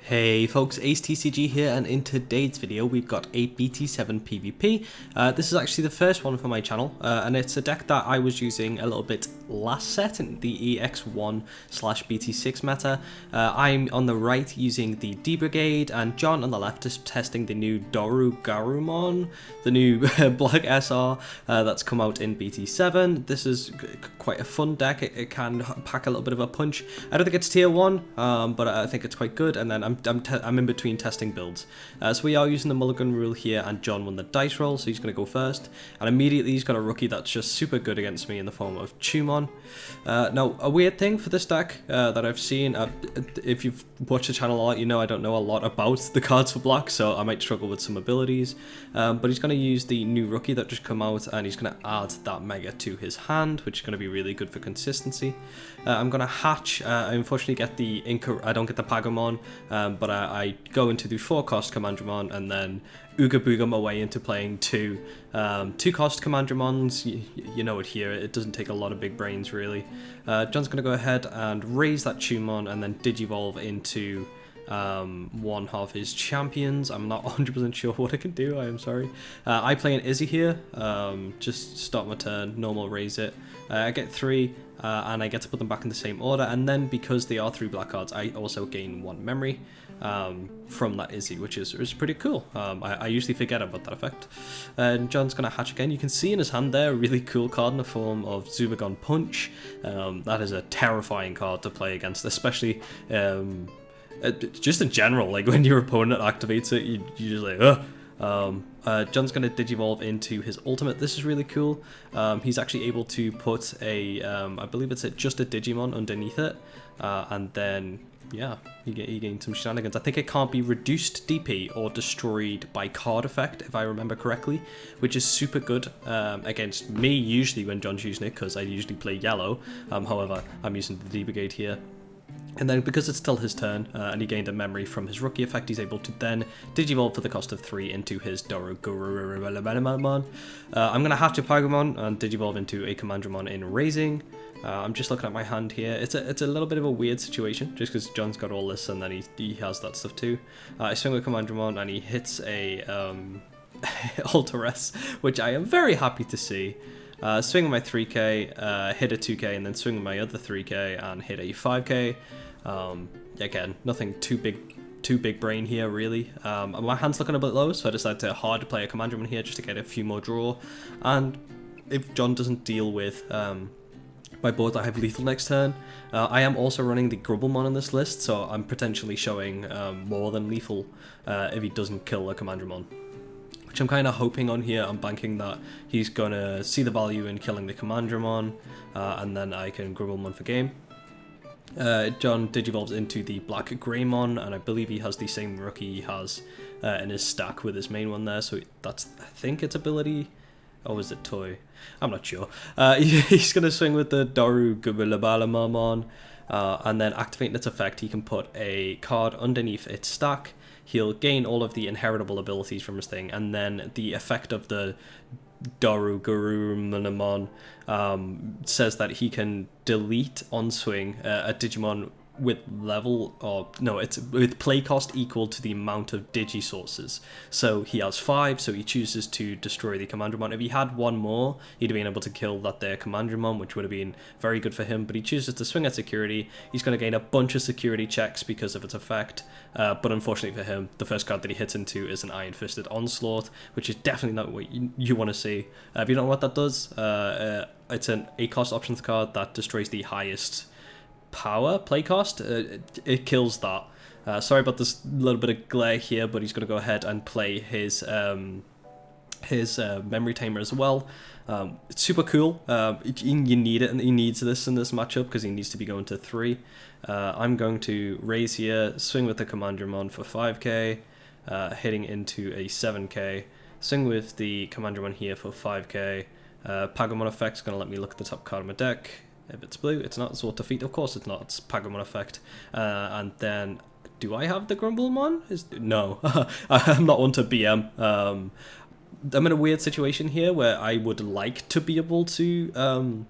Hey folks, Ace TCG here, and in today's video we've got a BT7 PvP. This is actually the first one for my channel, and it's a deck that I was using a little bit last set in the EX1/BT6 meta. I'm on the right using the D-Brigade, and John on the left is testing the new Dorugoramon, the new Black SR that's come out in BT7. This is quite a fun deck. It can pack a little bit of a punch. I don't think it's tier 1, but I think it's quite good, and then I'm in between testing builds. So we are using the mulligan rule here, and John won the dice roll, so he's going to go first. And immediately he's got a rookie that's just super good against me in the form of Tumon. Now, a weird thing for this deck that I've seen, if you've watched the channel a lot, you know I don't know a lot about the cards for black, so I might struggle with some abilities. But he's going to use the new rookie that just come out, and he's going to add that mega to his hand, which is going to be really good for consistency. I'm going to hatch. I unfortunately get the I don't get the Pagamon, but I go into the 4-cost Commandramon and then Ooga Booga my way into playing 2-cost Commandramons. You know it here, it doesn't take a lot of big brains really. John's going to go ahead and raise that Tumon and then Digivolve into one of his champions. I'm not 100% sure what I can do, I am sorry. I play an Izzy here, just start my turn, normal raise it. I get 3, and I get to put them back in the same order, and then because they are 3 black cards, I also gain 1 memory from that Izzy, which is pretty cool. I usually forget about that effect. And John's going to hatch again. You can see in his hand there a really cool card in the form of Zubagon Punch. That is a terrifying card to play against, especially just in general, like when your opponent activates it, you're just like, ugh. John's going to Digivolve into his ultimate. This is really cool. He's actually able to put a, I believe it's just a Digimon underneath it, and then, yeah, he gains some shenanigans. I think it can't be reduced DP or destroyed by card effect, if I remember correctly, which is super good against me usually when John's using it, because I usually play yellow. However, I'm using the D-Brigade here. And then because it's still his turn, and he gained a memory from his rookie effect, he's able to then Digivolve for the cost of 3 into his Dorugoramon. I'm going to hatch a Pagamon and Digivolve into a Commandramon in raising. I'm just looking at my hand here. It's a little bit of a weird situation, just because John's got all this and then he has that stuff too. I swing with Commandramon and he hits a Alteress, which I am very happy to see. Swing with my 3k, hit a 2k, and then swing with my other 3k and hit a 5k. Again, nothing too big brain here really. My hand's looking a bit low, so I decided to hard play a Commandramon here just to get a few more draw. And if John doesn't deal with my board that I have lethal next turn, I am also running the Grubblemon on this list, so I'm potentially showing more than lethal if he doesn't kill a Commandramon. Which I'm kind of hoping on here. I'm banking that he's going to see the value in killing the Commandramon, and then I can Grubblemon for game. John Digivolves into the Black Greymon, and I believe he has the same rookie he has in his stack with his main one there, so that's, I think it's ability, or is it toy? I'm not sure. He's going to swing with the Dorugoramon, and then activating its effect, he can put a card underneath its stack. He'll gain all of the inheritable abilities from his thing, and then the effect of the Dorugoramon says that he can delete on swing a Digimon with it's with play cost equal to the amount of Digi sources. So he has 5, so he chooses to destroy the Commandramon. If he had 1 more, he'd have been able to kill that there Commandramon, which would have been very good for him, but he chooses to swing at security. He's going to gain a bunch of security checks because of its effect, but unfortunately for him, the first card that he hits into is an Iron Fisted Onslaught, which is definitely not what you want to see. If you don't know what that does, it's an 8-cost options card that destroys the highest power play cost. It kills that. Sorry about this little bit of glare here, but he's going to go ahead and play his memory tamer as well. It's super cool. You need it, and he needs this in this matchup because he needs to be going to 3. I'm going to raise here, swing with the Commandramon for 5k, hitting into a 7k, swing with the Commandramon here for 5k. Pagamon effect's going to let me look at the top card of my deck. If it's blue, it's not Sword Defeat. Of course it's not. It's Pagamon effect. And then, do I have the Grumblemon? No. I'm not one to BM. I'm in a weird situation here where I would like to be able to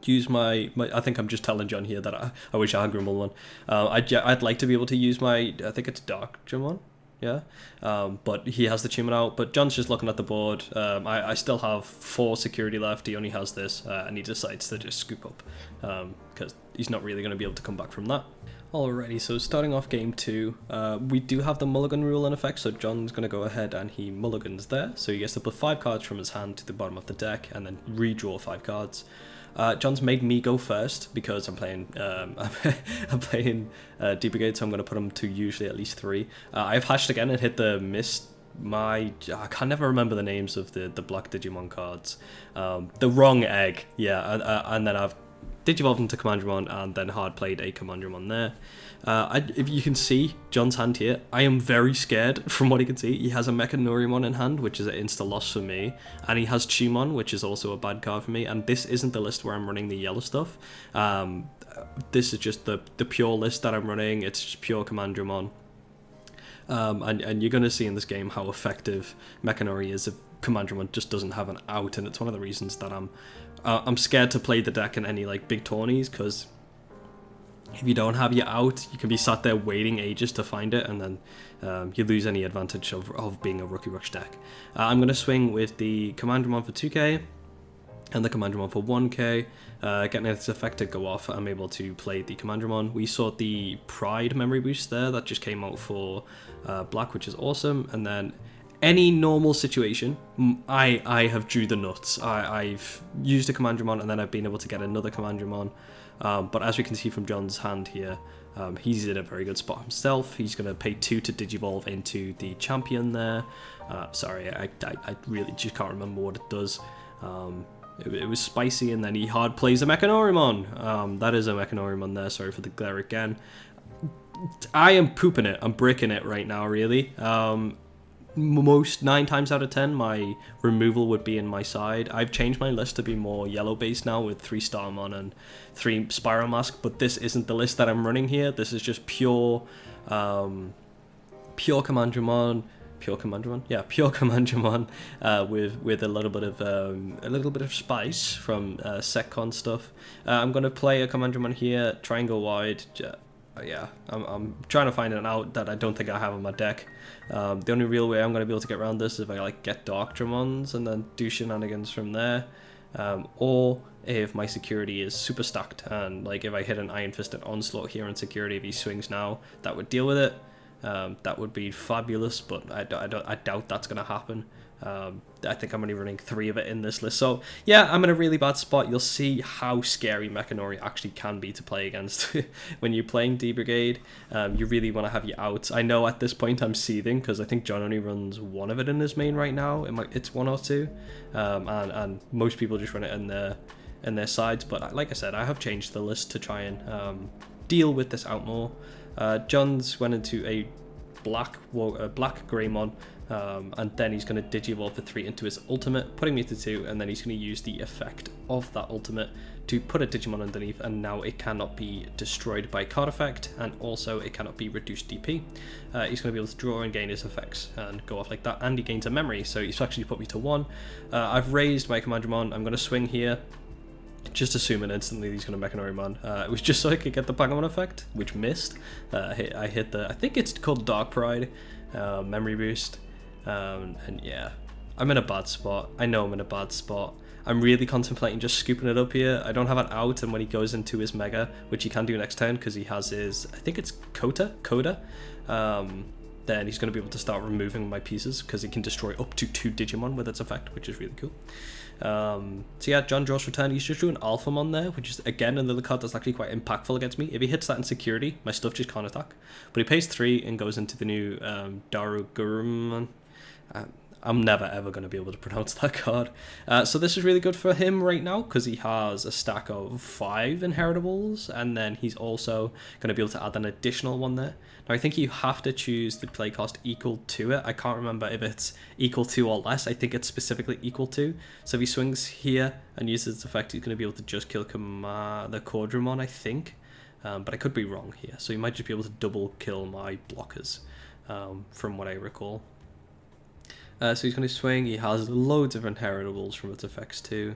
use my I think I'm just telling John here that I wish I had Grumblemon. I'd like to be able to use my, I think it's Darkdramon, yeah, but he has the Tumen out. But John's just looking at the board. I still have 4 security left. He only has this, and he decides to just scoop up because he's not really going to be able to come back from that. Alrighty, so starting off game 2, we do have the mulligan rule in effect, so John's going to go ahead and he mulligans there, so he gets to put 5 cards from his hand to the bottom of the deck and then redraw 5 cards. John's made me go first because I'm playing I'm playing D-Brigade, so I'm going to put him to usually at least 3. I've hashed again and hit the missed I can never remember the names of the black Digimon cards. The wrong egg, yeah, and then I've Digivolved into Commandramon and then hard played a Commandramon there. If you can see John's hand here, I am very scared from what he can see. He has a Mechanorimon in hand, which is an insta loss for me, and he has Chumon, which is also a bad card for me, and this isn't the list where I'm running the yellow stuff. This is just the pure list that I'm running. It's just pure Commandramon. And you're going to see in this game how effective Mechanori is if Commandramon just doesn't have an out, and it's one of the reasons that I'm scared to play the deck in any like big tourneys, because if you don't have your out, you can be sat there waiting ages to find it, and then you lose any advantage of being a Rookie Rush deck. I'm going to swing with the Commandramon for 2k and the Commandramon for 1k. Getting its effect to go off, I'm able to play the Commandramon. We saw the Pride memory boost there that just came out for black, which is awesome. And then any normal situation, I have drew the nuts. I've used a Commandramon and then I've been able to get another Commandramon. But as we can see from John's hand here, he's in a very good spot himself. He's going to pay 2 to Digivolve into the champion there. Sorry, I really just can't remember what it does. It was spicy, and then he hard plays a Mechanorimon. That is a Mechanorimon there. Sorry for the glare again. I am pooping it. I'm bricking it right now, really. Most 9 times out of 10, my removal would be in my side. I've changed my list to be more yellow based now with 3 Starmon and 3 Spiral Mask, but this isn't the list that I'm running here. This is just pure Commandramon. Pure Commandramon, with a little bit of spice from Setcon stuff. I'm gonna play a Commandramon here, try and go wide. Yeah, I'm trying to find an out that I don't think I have on my deck. The only real way I'm gonna be able to get around this is if I like get Darkdramons and then do shenanigans from there, or if my security is super stacked and like if I hit an Iron Fisted Onslaught here in security, if he swings now, that would deal with it. That would be fabulous, but I doubt that's going to happen. I think I'm only running 3 of it in this list. So yeah, I'm in a really bad spot. You'll see how scary Mechanori actually can be to play against when you're playing D-Brigade. You really want to have your outs. I know at this point I'm seething because I think John only runs 1 of it in his main right now. It's 1 or 2, and most people just run it in their sides. But like I said, I have changed the list to try and deal with this out more. John's went into a black Greymon, and then he's going to Digivolve for 3 into his ultimate, putting me to 2, and then he's going to use the effect of that ultimate to put a Digimon underneath, and now it cannot be destroyed by card effect, and also it cannot be reduced DP. He's going to be able to draw and gain his effects and go off like that, and he gains a memory, so he's actually put me to 1. I've raised my Commandramon. I'm going to swing here, just assuming instantly he's going to Mechanorimon. It was just so I could get the Pagamon effect, which missed. I hit the, I think it's called Dark Pride memory boost, and yeah, I'm in a bad spot. I know I'm in a bad spot. I'm really contemplating just scooping it up here. I don't have an out, and when he goes into his Mega, which he can do next turn because he has his, I think it's Coda, then he's going to be able to start removing my pieces because he can destroy up to 2 Digimon with its effect, which is really cool. So yeah, John draws for turn. He's just drew an Alphamon there, which is again another card that's actually quite impactful against me. If he hits that in security, my stuff just can't attack. But he pays 3 and goes into the new Dorugoramon. I'm never ever going to be able to pronounce that card. So this is really good for him right now because he has a stack of 5 inheritables, and then he's also going to be able to add an additional one there. Now I think you have to choose the play cost equal to it. I can't remember if it's equal to or less. I think it's specifically equal to. So if he swings here and uses its effect, he's going to be able to just kill the Quadramon, I think. But I could be wrong here. So he might just be able to double kill my blockers, from what I recall. So he's going to swing. He has loads of inheritables from its effects too.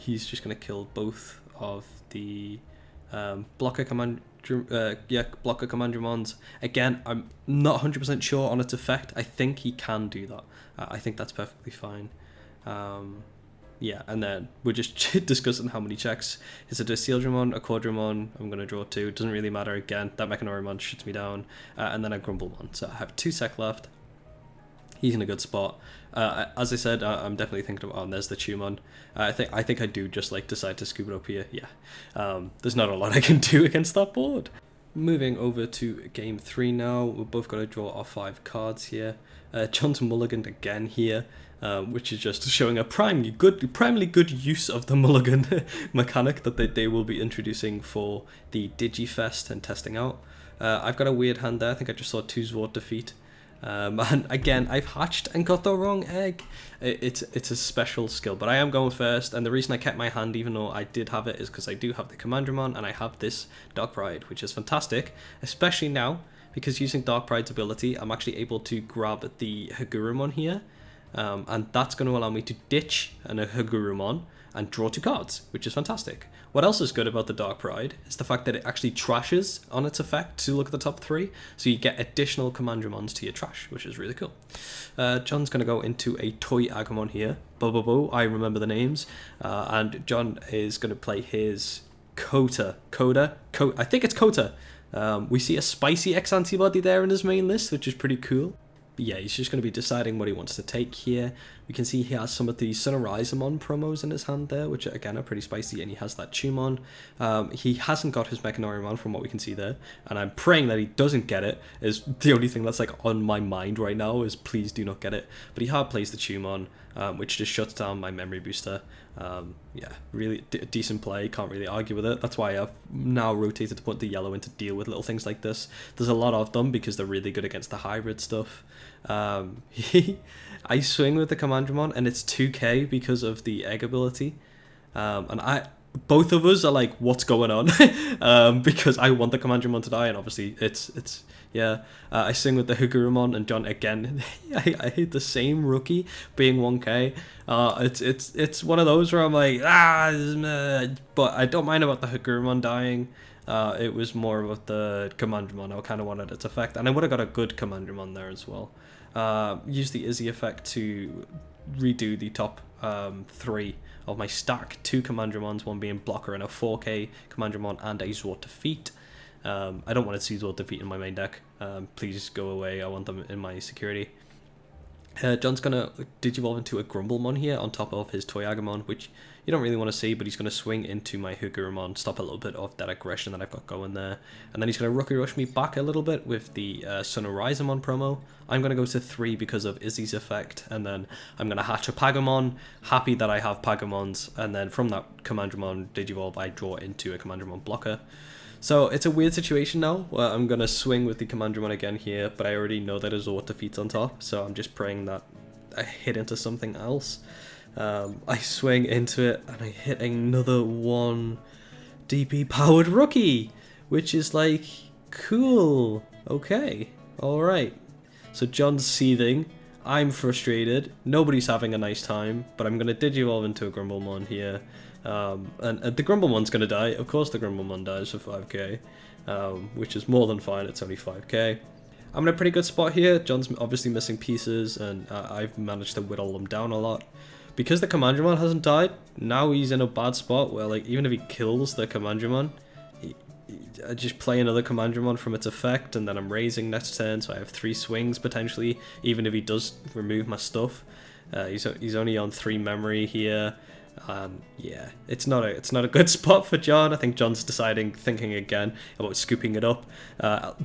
he's just going to kill both of the blocker Commandromons. Again, I'm not 100% sure on its effect. I think he can do that. I think that's perfectly fine. Yeah, and then we're just discussing how many checks. Is it a Sealdramon, a Quadramon? I'm going to draw 2. It doesn't really matter. Again, that Mechanorimon shuts me down. And then a Grumblemon. So I have 2 sec left. He's in a good spot. As I said, I'm definitely thinking about, and there's the Tumon. I think I do just like decide to scoop it up here. Yeah, there's not a lot I can do against that board. Moving over to game 3 now. We're both going to draw our 5 cards here. John's mulliganed again here, which is just showing a primarily good use of the mulligan mechanic that they will be introducing for the Digifest and testing out. I've got a weird hand there. I think I just saw 2 Zwart defeat. And again, I've hatched and got the wrong egg. It's a special skill, but I am going first, and the reason I kept my hand even though I did have it is because I do have the Commandromon and I have this Dark Pride, which is fantastic, especially now because using Dark Pride's ability I'm actually able to grab the Hagurumon here, and that's going to allow me to ditch a Hagurumon and draw 2 cards, which is fantastic. What else is good about the Dark Pride is the fact that it actually trashes on its effect to look at the top 3, so you get additional Commandromons to your trash, which is really cool. John's going to go into a Toy Agumon here. I remember the names. And John is going to play his Coda. I think it's Coda. We see a Spicy X antibody there in his main list, which is pretty cool. But yeah, he's just going to be deciding what he wants to take here. We can see he has some of the Dorugoramon promos in his hand there, which again are pretty spicy, and he has that Tumon. He hasn't got his Mechanorimon from what we can see there, and I'm praying that he doesn't get it. Is the only thing that's like on my mind right now, is please do not get it. But he hard plays the Tumon, which just shuts down my memory booster. Yeah, really decent play, can't really argue with it. That's why I've now rotated to put the yellow in to deal with little things like this. There's a lot of them because they're really good against the hybrid stuff. I swing with the Commandromon and it's 2k because of the egg ability, and both of us are like, what's going on? Because I want the Commandromon to die, and obviously it's yeah. I swing with the Hagurumon, and John again. I hate the same rookie being 1k. It's one of those where I'm like, but I don't mind about the Hagurumon dying. It was more about the Commandromon. I kind of wanted its effect, and I would have got a good Commandromon there as well. Use the Izzy effect to redo the top 3 of my stack. 2 Commandromons, one being Blocker and a 4k Commandromon and a Zwart Defeat. I don't want to see Zwart Defeat in my main deck. Please go away. I want them in my security. John's going to Digivolve into a Grumblemon here on top of his Toy Agumon, which you don't really want to see, but he's going to swing into my Hagurumon, stop a little bit of that aggression that I've got going there. And then he's going to Rookie Rush me back a little bit with the Dorugoramon promo. I'm going to go to 3 because of Izzy's effect, and then I'm going to hatch a Pagumon, happy that I have Pagumons, and then from that Commandromon Digivolve I draw into a Commandromon blocker. So it's a weird situation now, where I'm going to swing with the Commandromon again here, but I already know that a Zwart defeats on top, so I'm just praying that I hit into something else. I swing into it, and I hit another 1 DP powered rookie, which is like, cool, okay, alright. So John's seething, I'm frustrated, nobody's having a nice time, but I'm going to Digivolve into a Grumblemon here. And the Grumblemon's going to die. Of course the Grumblemon dies for 5k, which is more than fine. It's only 5k. I'm in a pretty good spot here. John's obviously missing pieces, and I've managed to whittle them down a lot. Because the Commandromon hasn't died, now he's in a bad spot where, like, even if he kills the Commandromon, I just play another Commandromon from its effect, and then I'm raising next turn, so I have 3 swings potentially, even if he does remove my stuff. He's only on 3 memory here. Yeah, it's not a good spot for John. I think John's thinking again about scooping it up.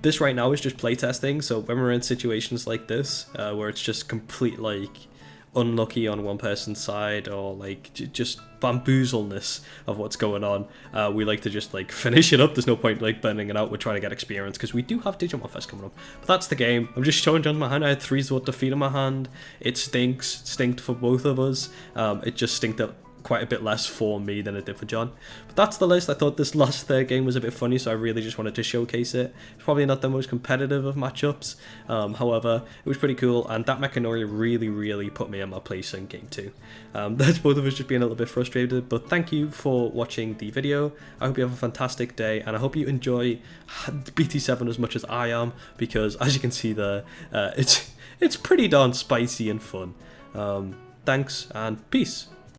This right now is just playtesting, so when we're in situations like this, where it's just complete, like, unlucky on one person's side, or like just bamboozleness of what's going on, we like to just like finish it up. There's no point like burning it out. We're trying to get experience because we do have Digimon Fest coming up. But that's the game. I'm just showing John my hand. I had 3 Zwart defeat in my hand. It stinked for both of us. It just stinked quite a bit less for me than it did for John. But that's the list. I thought this last third game was a bit funny, so I really just wanted to showcase it. It's probably not the most competitive of matchups, however, it was pretty cool, and that Mechanori really put me in my place in game 2. That's both of us just being a little bit frustrated, but thank you for watching the video. I hope you have a fantastic day, and I hope you enjoy BT7 as much as I am, because as you can see there, it's pretty darn spicy and fun. Thanks, and peace.